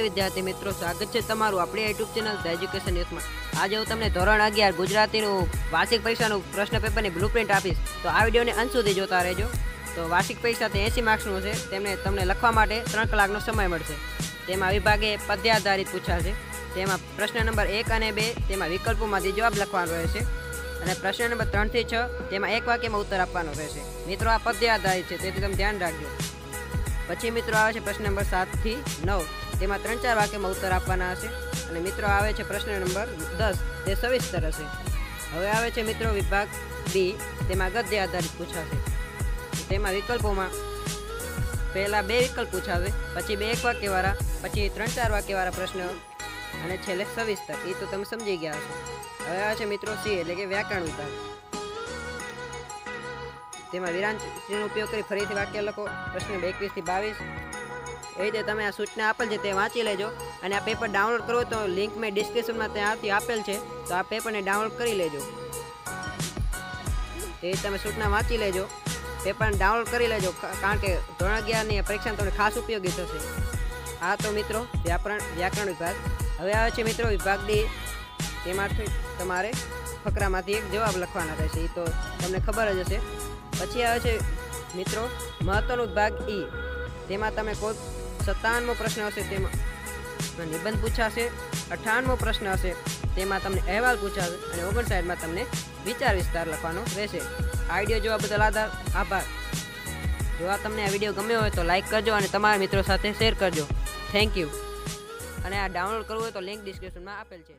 વિદ્યાર્થી મિત્રો, સ્વાગત છે તમારું આપણી યુટ્યુબ ચેનલ ધ એજ્યુકેશન ન્યૂઝમાં। આજે હું તમને ધોરણ 11 ગુજરાતીનું વાર્ષિક પરીક્ષાનું પ્રશ્ન પેપરની બ્લુપ્રિન્ટ આપીશ, તો આ વિડીયોને અંત સુધી જોતા રહેજો। તો વાર્ષિક પરીક્ષા તે 80 માર્ક્સનું છે, તમને લખવા માટે 3 કલાકનો સમય મળશે। તેમાં વિભાગે પદ્ય આધારિત પૂછાશે। તેમાં પ્રશ્ન નંબર 1 અને 2 તેમાં વિકલ્પોમાંથી જવાબ લખવાનો રહેશે, અને પ્રશ્ન નંબર 3 થી 6 તેમાં એક વાક્યમાં ઉત્તર આપવાનો રહેશે। મિત્રો, આ પદ્ય આધારિત છે, તેથી તમે ધ્યાન રાખજો। પછી મિત્રો આવે છે પ્રશ્ન નંબર 7 થી 9, તેમાં 3-4 વાક્યમાં ઉત્તર આપવાના હશે, અને મિત્રો આવે છે પ્રશ્ન નંબર 10, તે સવિસ્તર હશે। હવે આવે છે મિત્રો વિભાગ બી, તેમાં ગદ્ય આધારિત પૂછાશે। તેમાં વિકલ્પોમાં પહેલા 2 વિકલ્પ પૂછાશે, પછી 2 એક વાક્યવાળા, પછી 3-4 વાક્યવાળા પ્રશ્ન, અને છેલ્લે સવિસ્તર। એ તો તમે સમજી ગયા હશો। હવે આવે છે મિત્રો સી, એટલે કે વ્યાકરણ વિભાગ। તેમાં વિરામ ચિહ્નનો ઉપયોગ કરી ફરીથી વાક્ય લખો। પ્રશ્ન 21 થી 22 એ રીતે તમે આ સૂચના આપેલ છે તે વાંચી લેજો, અને આ પેપર ડાઉનલોડ કરવો તો લિંક મેં ડિસ્ક્રિપ્શનમાં ત્યાંથી આપેલ છે, તો આ પેપરને ડાઉનલોડ કરી લેજો। એ તમે સૂચના વાંચી લેજો, પેપરને ડાઉનલોડ કરી લેજો, કારણ કે ધોરણ 11ની પરીક્ષામાં તમને ખાસ ઉપયોગી થશે। આ તો મિત્રો વ્યાકરણ વિભાગ। હવે આવે છે મિત્રો વિભાગ ડી, તેમાંથી તમારે ફકરામાંથી એક જવાબ લખવાના રહેશે, એ તો તમને ખબર જ હશે। પછી આવે છે મિત્રો મહત્વનો વિભાગ ઈ, તેમાં તમે કોઈ 57મો પ્રશ્ન હશે તેમાં નિબંધ પૂછાશે, 58મો પ્રશ્ન હશે તેમાં તમને અહેવાલ પૂછાશે, અને 59માં તમને વિચાર વિસ્તાર લખવાનો રહેશે। આ વિડીયો જોવા બદલ આભાર। જો આ તમને આ વિડીયો ગમ્યો હોય તો લાઈક કરજો, અને તમારા મિત્રો સાથે શેર કરજો। Thank you. અને આ ડાઉનલોડ કરવું હોય તો લિંક ડિસ્ક્રિપ્શનમાં આપેલ છે।